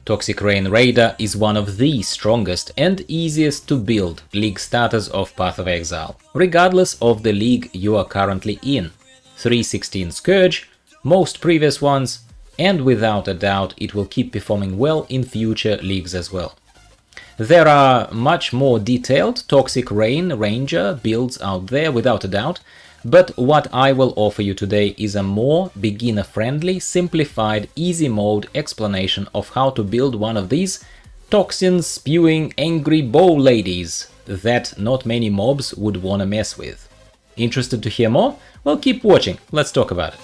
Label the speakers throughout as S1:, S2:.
S1: Toxic Rain Raider is one of the strongest and easiest to build league starters of Path of Exile, regardless of the league you are currently in. 3.16 Scourge, most previous ones, and without a doubt it will keep performing well in future leagues as well. There are much more detailed Toxic Rain Ranger builds out there without a doubt, but what I will offer you today is a more beginner-friendly, simplified, easy mode explanation of how to build one of these toxin-spewing angry bow ladies that not many mobs would wanna mess with. Interested to hear more? Well, keep watching, let's talk about it.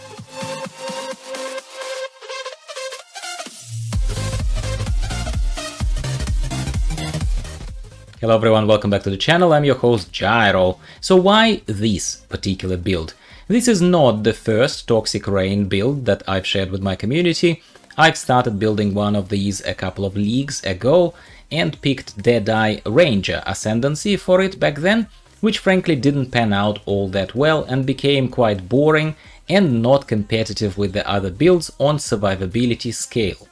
S1: Hello everyone, welcome back to the channel, I'm your host Gyro. So why this particular build? This is not the first Toxic Rain build that I've shared with my community. I've started building one of these a couple of leagues ago and picked Deadeye Ranger Ascendancy for it back then, which frankly didn't pan out all that well and became quite boring and not competitive with the other builds on survivability scale.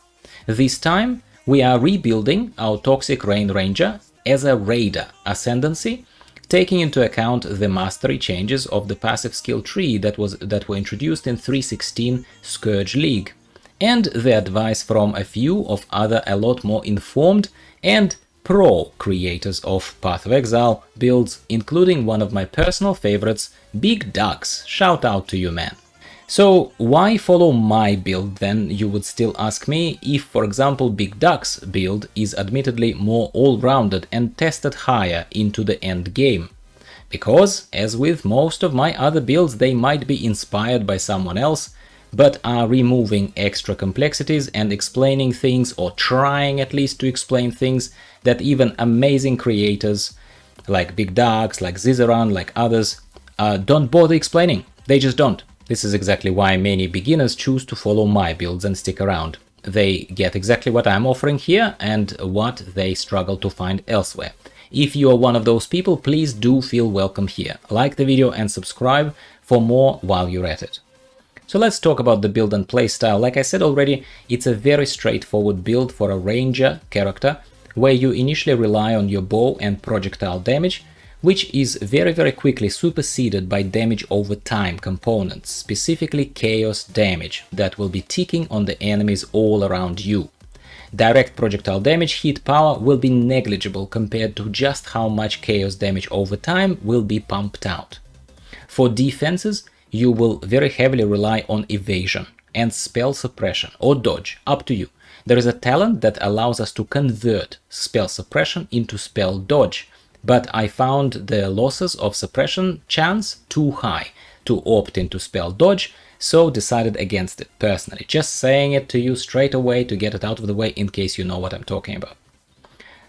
S1: This time we are rebuilding our Toxic Rain Ranger as a Raider Ascendancy, taking into account the mastery changes of the passive skill tree that were introduced in 3.16 Scourge League, and the advice from a few of other a lot more informed and pro creators of Path of Exile builds, including one of my personal favorites, Big Ducks. Shout out to you, man. So why follow my build then, you would still ask me, if for example Big Duck's build is admittedly more all-rounded and tested higher into the end game? Because, as with most of my other builds, they might be inspired by someone else, but are removing extra complexities and explaining things, or trying at least to explain things, that even amazing creators like Big Ducks, like Zizaran, like others, don't bother explaining. They just don't. This is exactly why many beginners choose to follow my builds and stick around. They get exactly what I'm offering here and what they struggle to find elsewhere. If you are one of those people, please do feel welcome here. Like the video and subscribe for more while you're at it. So let's talk about the build and playstyle. Like I said already, it's a very straightforward build for a ranger character, where you initially rely on your bow and projectile damage, which is very quickly superseded by damage over time components, specifically chaos damage, that will be ticking on the enemies all around you. Direct projectile damage hit power will be negligible compared to just how much chaos damage over time will be pumped out. For defenses, you will very heavily rely on evasion and spell suppression or dodge, up to you. There is a talent that allows us to convert spell suppression into spell dodge, but I found the losses of suppression chance too high to opt into spell dodge, so decided against it personally. Just saying it to you straight away to get it out of the way in case you know what I'm talking about.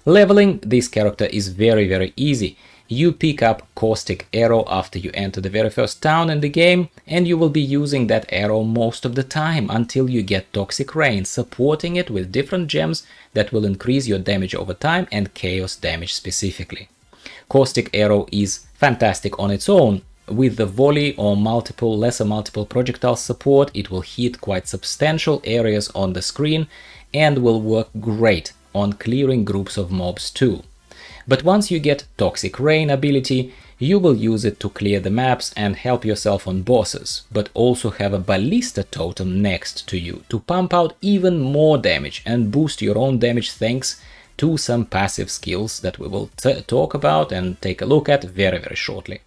S1: Leveling this character is very easy. You pick up Caustic Arrow after you enter the very first town in the game, and you will be using that arrow most of the time until you get Toxic Rain, supporting it with different gems that will increase your damage over time and chaos damage specifically. Caustic Arrow is fantastic on its own. With the volley or lesser multiple projectile support, it will hit quite substantial areas on the screen and will work great on clearing groups of mobs too. But once you get Toxic Rain ability, you will use it to clear the maps and help yourself on bosses, but also have a Ballista totem next to you to pump out even more damage and boost your own damage thanks to some passive skills that we will talk about and take a look at very shortly.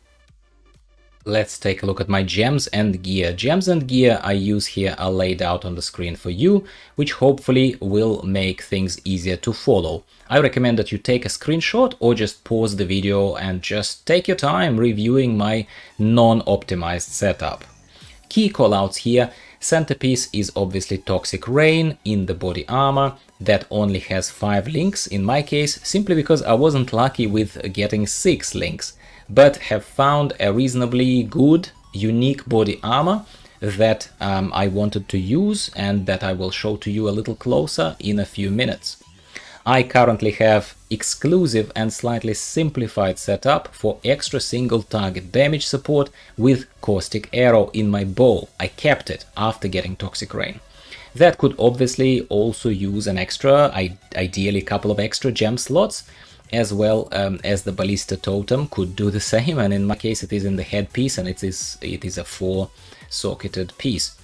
S1: Let's take a look at my gems and gear. Gems and gear I use here are laid out on the screen for you, which hopefully will make things easier to follow. I recommend that you take a screenshot or just pause the video and just take your time reviewing my non-optimized setup. Key callouts here: centerpiece is obviously Toxic Rain in the body armor that only has 5 links in my case, simply because I wasn't lucky with getting 6 links, but have found a reasonably good, unique body armor that I wanted to use and that I will show to you a little closer in a few minutes. I currently have exclusive and slightly simplified setup for extra single target damage support with Caustic Arrow in my bow. I kept it after getting Toxic Rain. That could obviously also use an extra, ideally a couple of extra gem slots, as well as the Ballista Totem could do the same, and in my case it is in the headpiece and it is a 4-socketed piece.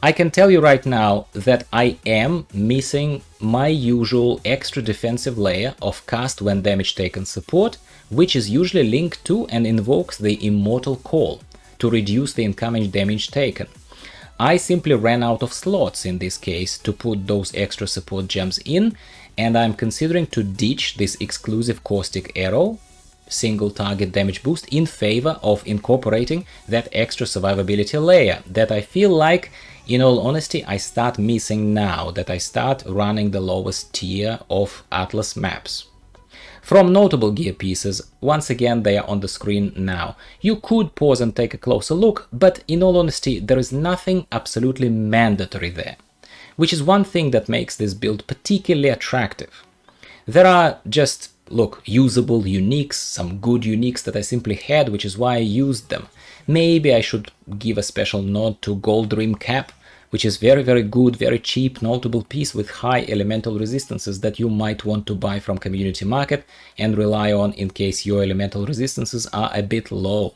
S1: I can tell you right now that I am missing my usual extra defensive layer of cast when damage taken support, which is usually linked to and invokes the Immortal Call to reduce the incoming damage taken. I simply ran out of slots in this case to put those extra support gems in, and I'm considering to ditch this exclusive Caustic Arrow single target damage boost in favor of incorporating that extra survivability layer that I feel like, in all honesty, I start missing now that I start running the lowest tier of Atlas maps. From notable gear pieces, once again they are on the screen now. You could pause and take a closer look, but in all honesty there is nothing absolutely mandatory there, which is one thing that makes this build particularly attractive. There are just, look, usable uniques, some good uniques that I simply had, which is why I used them. Maybe I should give a special nod to Gold Rim Cap, which is very good, very cheap, notable piece with high elemental resistances that you might want to buy from community market and rely on in case your elemental resistances are a bit low.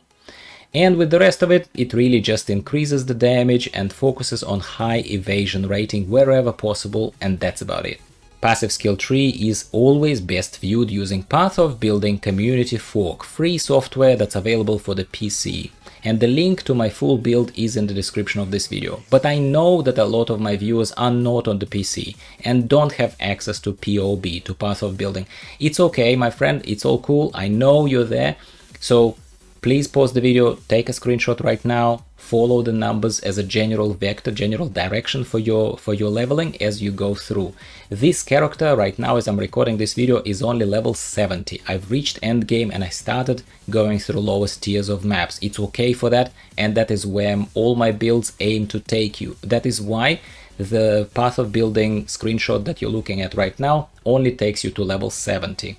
S1: And with the rest of it, it really just increases the damage and focuses on high evasion rating wherever possible, and that's about it. Passive skill tree is always best viewed using Path of Building Community Fork, free software that's available for the PC. And the link to my full build is in the description of this video. But I know that a lot of my viewers are not on the PC and don't have access to POB, to Path of Building. It's okay, my friend, it's all cool, I know you're there. So please pause the video, take a screenshot right now, follow the numbers as a general vector, general direction for your leveling as you go through. This character right now, as I'm recording this video, is only level 70. I've reached endgame and I started going through lowest tiers of maps. It's okay for that, and that is where all my builds aim to take you. That is why the Path of Building screenshot that you're looking at right now only takes you to level 70.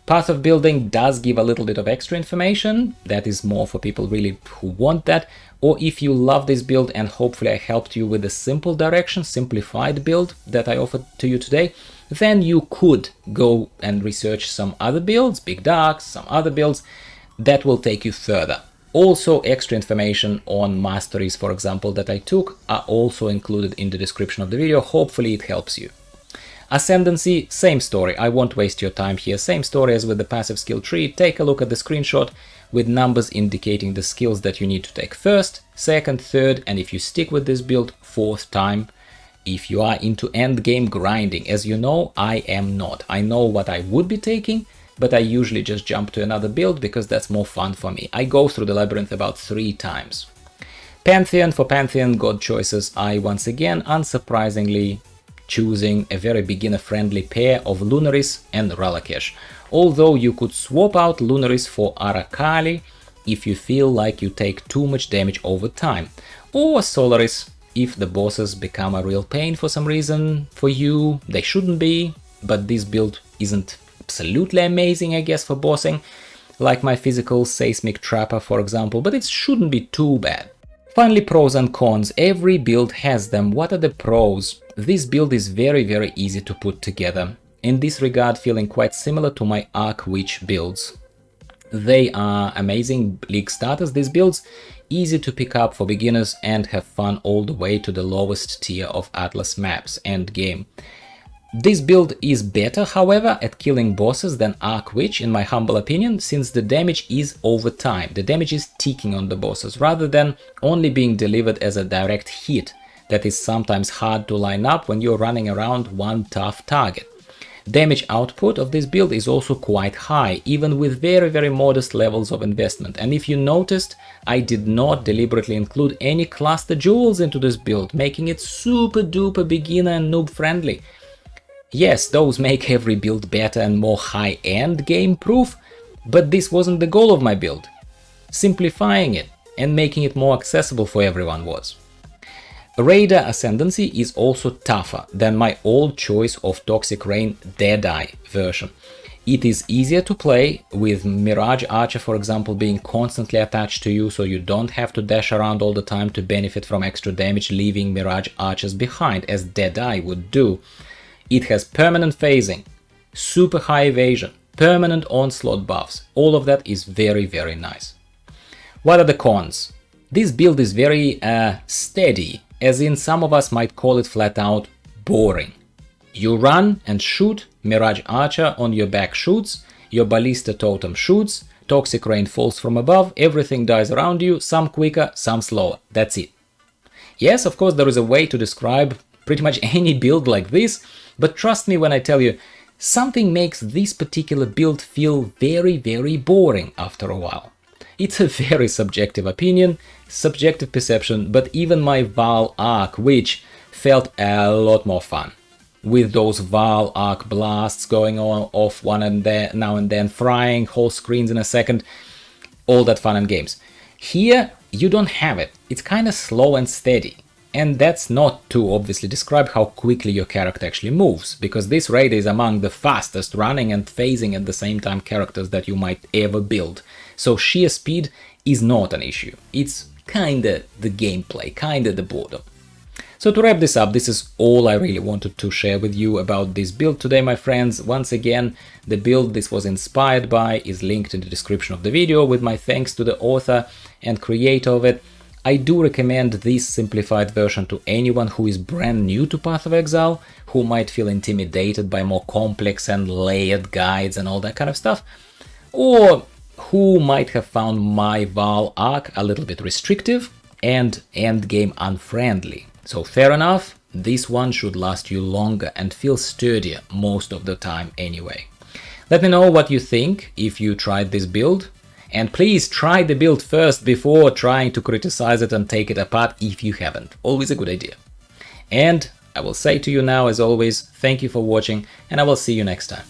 S1: Path of Building does give a little bit of extra information, that is more for people really who want that, or if you love this build and hopefully I helped you with a simple direction, simplified build that I offered to you today, then you could go and research some other builds, Big Darks, some other builds that will take you further. Also, extra information on Masteries, for example, that I took are also included in the description of the video, hopefully it helps you. Ascendancy, same story, I won't waste your time here, same story as with the passive skill tree. Take a look at the screenshot with numbers indicating the skills that you need to take first, second, third, and if you stick with this build, fourth time, if you are into endgame grinding. As you know, I am not. I know what I would be taking, but I usually just jump to another build because that's more fun for me. I go through the labyrinth about 3 times. Pantheon, for Pantheon god choices, I once again, unsurprisingly, choosing a very beginner-friendly pair of Lunaris and Ralakesh, although you could swap out Lunaris for Arakali if you feel like you take too much damage over time, or Solaris if the bosses become a real pain for some reason for you. They shouldn't be, but this build isn't absolutely amazing, I guess, for bossing, like my physical Seismic Trapper, for example, but it shouldn't be too bad. Finally, pros and cons. Every build has them. What are the pros? This build is very easy to put together. In this regard, feeling quite similar to my Arc Witch builds. They are amazing league starters, these builds, easy to pick up for beginners and have fun all the way to the lowest tier of Atlas maps end game. This build is better, however, at killing bosses than Arc Witch, in my humble opinion, since the damage is over time. The damage is ticking on the bosses, rather than only being delivered as a direct hit that is sometimes hard to line up when you're running around one tough target. Damage output of this build is also quite high, even with very modest levels of investment. And if you noticed, I did not deliberately include any cluster jewels into this build, making it super duper beginner and noob friendly. Yes, those make every build better and more high-end game-proof, but this wasn't the goal of my build. Simplifying it and making it more accessible for everyone was. Raider Ascendancy is also tougher than my old choice of Toxic Rain Deadeye version. It is easier to play, with Mirage Archer, for example, being constantly attached to you, so you don't have to dash around all the time to benefit from extra damage, leaving Mirage Archers behind, as Deadeye would do. It has permanent phasing, super high evasion, permanent onslaught buffs. All of that is very, very nice. What are the cons? This build is very steady, as in some of us might call it flat out boring. You run and shoot, Mirage Archer on your back shoots, your Ballista Totem shoots, Toxic Rain falls from above, everything dies around you, some quicker, some slower, that's it. Yes, of course there is a way to describe pretty much any build like this, but trust me when I tell you, something makes this particular build feel very, very boring after a while. It's a very subjective opinion, subjective perception, but even my Val arc, which felt a lot more fun, with those Val arc blasts going on off now and then, frying whole screens in a second, all that fun and games. Here you don't have it, it's kinda slow and steady. And that's not to obviously describe how quickly your character actually moves, because this raid is among the fastest running and phasing at the same time characters that you might ever build. So sheer speed is not an issue. It's kinda the gameplay, kinda the boredom. So to wrap this up, this is all I really wanted to share with you about this build today, my friends. Once again, the build this was inspired by is linked in the description of the video, with my thanks to the author and creator of it. I do recommend this simplified version to anyone who is brand new to Path of Exile, who might feel intimidated by more complex and layered guides and all that kind of stuff, or who might have found my Val arc a little bit restrictive and endgame unfriendly. So fair enough, this one should last you longer and feel sturdier most of the time anyway. Let me know what you think if you tried this build. And please try the build first before trying to criticize it and take it apart if you haven't. Always a good idea. And I will say to you now, as always, thank you for watching, and I will see you next time.